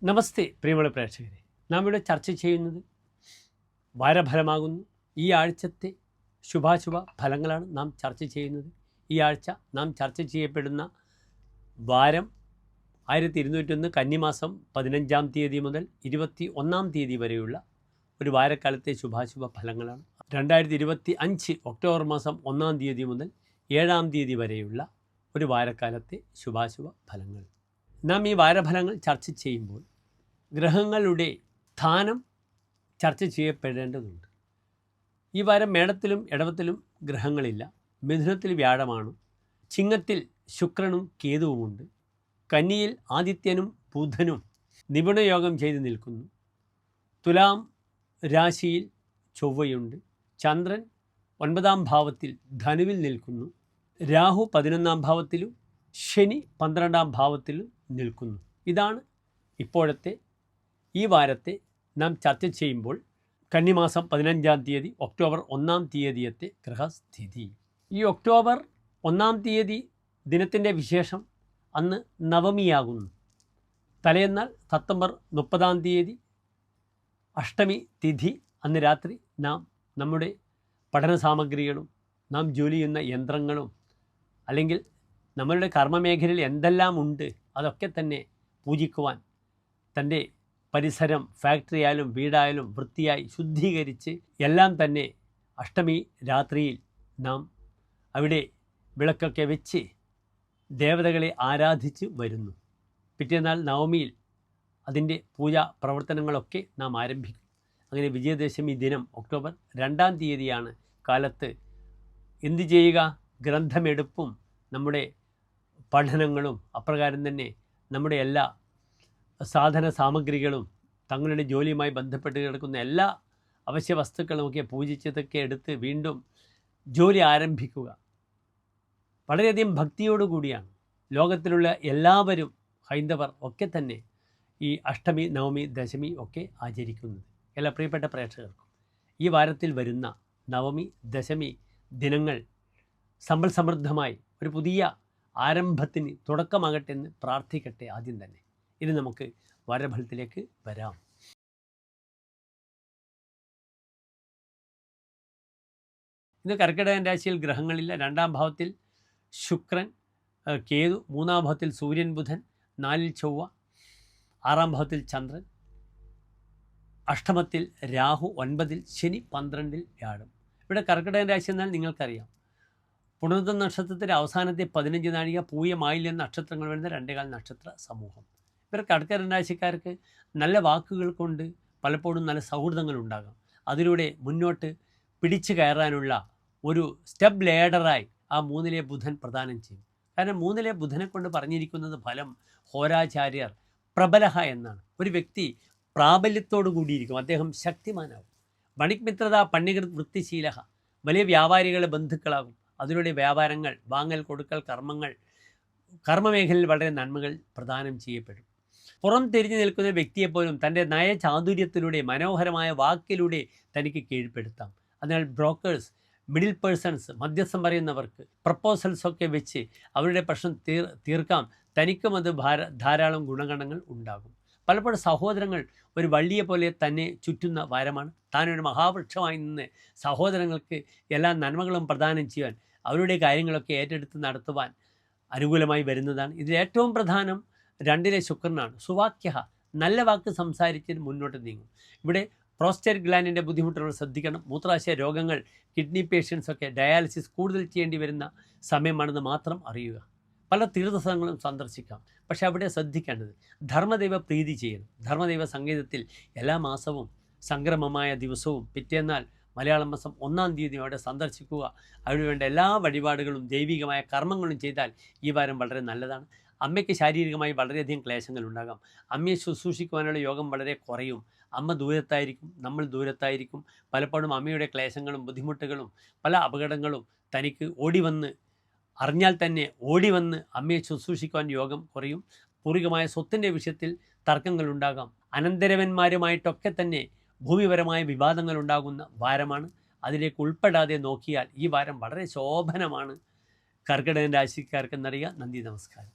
നമസ്തേ പ്രിയമുള്ള പ്രേക്ഷകരെ, നാം ഇവിടെ ചർച്ച ചെയ്യുന്നത് വാരഫലമാകുന്നു. ഈ ആഴ്ചത്തെ ശുഭാശുഭ ഫലങ്ങളാണ് നാം ചർച്ച ചെയ്യുന്നത്. ഈ ആഴ്ച നാം ചർച്ച ചെയ്യപ്പെടുന്ന വാരം 1201 കന്നിമാസം 15-ാം തീയതി മുതൽ 21-ാം തീയതി വരെയുള്ള ഒരു വാരക്കാലത്തെ ശുഭാശുഭ ഫലങ്ങളാണ്. 2025 ഒക്ടോബർ മാസം 1-ാം തീയതി മുതൽ 7-ാം തീയതി വരെയുള്ള ഒരു വാരക്കാലത്തെ ശുഭാശുഭ ഫലങ്ങൾ. നാം ഈ വാരഫലങ്ങൾ ചർച്ച ചെയ്യുമ്പോൾ ഗ്രഹങ്ങളുടെ സ്ഥാനം ചർച്ച ചെയ്യപ്പെടേണ്ടതുണ്ട്. ഈ വാരം മേടത്തിലും ഇടവത്തിലും ഗ്രഹങ്ങളില്ല. മിഥുനത്തിൽ വ്യാഴമാണ്. ചിങ്ങത്തിൽ ശുക്രനും കേതുവുമുണ്ട്. കന്നിയിൽ ആദിത്യനും ബുധനും നിപുണയോഗം ചെയ്ത് നിൽക്കുന്നു. തുലാം രാശിയിൽ ചൊവ്വയുണ്ട്. ചന്ദ്രൻ 9-ാം ഭാവത്തിൽ ധനുവിൽ നിൽക്കുന്നു. രാഹു 11-ാം ഭാവത്തിലും ശനി 12-ാം ഭാവത്തിലും നിൽക്കുന്നു. ഇതാണ് ഇപ്പോഴത്തെ ഈ വാരത്തെ നാം ചർച്ച ചെയ്യുമ്പോൾ കന്നിമാസം 15-ാം തീയതി ഒക്ടോബർ 1-ാം തീയതിയത്തെ ഗ്രഹസ്ഥിതി. ഈ ഒക്ടോബർ 1-ാം തീയതി ദിനത്തിൻ്റെ വിശേഷം അന്ന് നവമിയാകുന്നു. തലേന്നാൾ സെപ്റ്റംബർ 30-ാം തീയതി അഷ്ടമി തിഥി. അന്ന് രാത്രി നാം നമ്മുടെ പഠന സാമഗ്രികളും നാം ജോലി ചെയ്യുന്ന യന്ത്രങ്ങളും അല്ലെങ്കിൽ നമ്മളുടെ കർമ്മമേഖലയിൽ എന്തെല്ലാം ഉണ്ട് അതൊക്കെ തന്നെ പൂജിക്കുവാൻ തൻ്റെ പരിസരം, ഫാക്ടറി ആയാലും വീടായാലും വൃത്തിയായി ശുദ്ധീകരിച്ച് എല്ലാം തന്നെ അഷ്ടമി രാത്രിയിൽ നാം അവിടെ വിളക്കൊക്കെ വെച്ച് ദേവതകളെ ആരാധിച്ച് വരുന്നു. പിറ്റേന്നാൾ നവമിയിൽ അതിൻ്റെ പൂജാ പ്രവർത്തനങ്ങളൊക്കെ നാം ആരംഭിക്കും. അങ്ങനെ വിജയദശമി ദിനം ഒക്ടോബർ 2-ാം തീയതിയാണ്. കാലത്ത് എന്തു ചെയ്യുക? ഗ്രന്ഥമെടുപ്പും നമ്മുടെ പഠനങ്ങളും അപ്രകാരം തന്നെ നമ്മുടെ എല്ലാ സാധന സാമഗ്രികളും തങ്ങളുടെ ജോലിയുമായി ബന്ധപ്പെട്ട് കിടക്കുന്ന എല്ലാ അവശ്യ വസ്തുക്കളുമൊക്കെ പൂജിച്ചതൊക്കെ എടുത്ത് വീണ്ടും ജോലി ആരംഭിക്കുക. വളരെയധികം ഭക്തിയോടുകൂടിയാണ് ലോകത്തിലുള്ള എല്ലാവരും, ഹൈന്ദവർ ഒക്കെ തന്നെ ഈ അഷ്ടമി, നവമി, ദശമി ഒക്കെ ആചരിക്കുന്നത്. എല്ലാ പ്രിയപ്പെട്ട പ്രേക്ഷകർക്കും ഈ വാരത്തിൽ വരുന്ന നവമി, ദശമി ദിനങ്ങൾ സമ്പൽ സമൃദ്ധമായി ഒരു പുതിയ ആരംഭത്തിന് തുടക്കമാകട്ടെ എന്ന് പ്രാർത്ഥിക്കട്ടെ. ആദ്യം തന്നെ ഇനി നമുക്ക് വാരഫലത്തിലേക്ക് വരാം. ഇന്ന് കർക്കിടകൻ രാശിയിൽ ഗ്രഹങ്ങളില്ല. 2-ാം ഭാവത്തിൽ ശുക്രൻ, കേതു, 3-ാം ഭാവത്തിൽ സൂര്യൻ, ബുധൻ, 4-ൽ ചൊവ്വ, 6-ാം ഭാവത്തിൽ ചന്ദ്രൻ, അഷ്ടമത്തിൽ രാഹു, 9-ൽ ശനി, 12-ൽ വ്യാഴം. ഇവിടെ കർക്കിടകൻ രാശി എന്നാൽ നിങ്ങൾക്കറിയാം. പുണർദം നക്ഷത്രത്തിൻ്റെ അവസാനത്തെ 15 നാഴിക, പൂയം, ആയില്യം നക്ഷത്രങ്ങൾ വരുന്ന 2-കാൽ നക്ഷത്ര സമൂഹം. ഇവർ കർക്കിടകൻ രാശിക്കാർക്ക് നല്ല വാക്കുകൾ കൊണ്ട് പലപ്പോഴും നല്ല സൗഹൃദങ്ങൾ ഉണ്ടാകാം. അതിലൂടെ മുന്നോട്ട് പിടിച്ചു കയറാനുള്ള ഒരു സ്റ്റെപ്പ് ലേഡറായി ആ 3-ലെ ബുധൻ പ്രദാനം ചെയ്യും. കാരണം 3-ലെ ബുധനെ കൊണ്ട് പറഞ്ഞിരിക്കുന്നത് ഫലം ഹോരാചാര്യർ പ്രബലഹ എന്നാണ്. ഒരു വ്യക്തി പ്രാബല്യത്തോടു കൂടിയിരിക്കും, അദ്ദേഹം ശക്തിമാനാകും. വണിക്മിത്രത പണ്ഡികൃത് വൃത്തിശീലഹ, വലിയ വ്യാപാരികളെ ബന്ധുക്കളാകും. അതിലൂടെ വ്യാപാരങ്ങൾ, വാങ്ങൽ കൊടുക്കൽ, കർമ്മമേഖലയിൽ വളരെ നന്മകൾ പ്രദാനം ചെയ്യപ്പെടും. പുറം തിരിഞ്ഞു നിൽക്കുന്ന വ്യക്തിയെപ്പോലും തൻ്റെ നയചാതുര്യത്തിലൂടെ, മനോഹരമായ വാക്കിലൂടെ തനിക്ക് കീഴ്പ്പെടുത്താം. അതിനാൽ ബ്രോക്കേഴ്സ്, മിഡിൽ പേഴ്സൺസ്, മധ്യസ്ഥം പറയുന്നവർക്ക് പ്രപ്പോസൽസൊക്കെ വെച്ച് അവരുടെ പ്രശ്നം തീർക്കാം. തനിക്കും അത് ധാരാളം ഗുണഗണങ്ങൾ ഉണ്ടാകും. പലപ്പോഴും സഹോദരങ്ങൾ ഒരു വള്ളിയെ പോലെ തന്നെ ചുറ്റുന്ന വാരമാണ്. താനൊരു മഹാവൃക്ഷമായി നിന്ന് സഹോദരങ്ങൾക്ക് എല്ലാ നന്മകളും പ്രദാനം ചെയ്യാൻ, അവരുടെ കാര്യങ്ങളൊക്കെ ഏറ്റെടുത്ത് നടത്തുവാൻ അനുകൂലമായി വരുന്നതാണ്. ഇതിൽ ഏറ്റവും പ്രധാനം 2-ലെ ശുക്രനാണ്. സുവാക്യ, നല്ല വാക്ക് സംസാരിച്ച് മുന്നോട്ട് നീങ്ങും. ഇവിടെ പ്രോസ്റ്റേറ്റ് ഗ്ലാൻഡിൻ്റെ ബുദ്ധിമുട്ടുകൾ ശ്രദ്ധിക്കണം. മൂത്രാശയ രോഗങ്ങൾ, കിഡ്നി പേഷ്യൻസൊക്കെ ഡയാലിസിസ് കൂടുതൽ ചെയ്യേണ്ടി വരുന്ന സമയമാണെന്ന് മാത്രം അറിയുക. പല തീർത്ഥസ്ഥലങ്ങളും സന്ദർശിക്കാം. പക്ഷെ അവിടെ ശ്രദ്ധിക്കേണ്ടത് ധർമ്മദൈവ പ്രീതി ചെയ്യണം. ധർമ്മദൈവ സംഗീതത്തിൽ എല്ലാ മാസവും സംക്രമമായ ദിവസവും പിറ്റേന്നാൾ മലയാളം മാസം 1-ാം തീയതി അവിടെ സന്ദർശിക്കുക. അവിടെ വേണ്ട എല്ലാ വഴിപാടുകളും ദൈവികമായ കർമ്മങ്ങളും ചെയ്താൽ ഈ വാരം വളരെ നല്ലതാണ്. അമ്മയ്ക്ക് ശാരീരികമായി വളരെയധികം ക്ലേശങ്ങൾ ഉണ്ടാകാം. അമ്മയെ ശുശ്രൂഷിക്കുവാനുള്ള യോഗം വളരെ കുറയും. അമ്മ ദൂരത്തായിരിക്കും, നമ്മൾ ദൂരത്തായിരിക്കും. പലപ്പോഴും അമ്മയുടെ ക്ലേശങ്ങളും ബുദ്ധിമുട്ടുകളും പല അപകടങ്ങളും തനിക്ക് അറിഞ്ഞാൽ തന്നെ ഓടി വന്ന് അമ്മയെ ശുശ്രൂഷിക്കുവാൻ യോഗം കുറയും. പൂർവികമായ സ്വത്തിൻ്റെ വിഷയത്തിൽ തർക്കങ്ങളുണ്ടാകാം. അനന്തരവന്മാരുമായിട്ടൊക്കെ തന്നെ ഭൂമിപരമായ വിവാദങ്ങൾ ഉണ്ടാകുന്ന വാരമാണ്. അതിലേക്ക് ഉൾപ്പെടാതെ നോക്കിയാൽ ഈ വാരം വളരെ ശോഭനമാണ് കർക്കിടകൻ രാശിക്കാർക്കെന്നറിയുക. നന്ദി, നമസ്കാരം.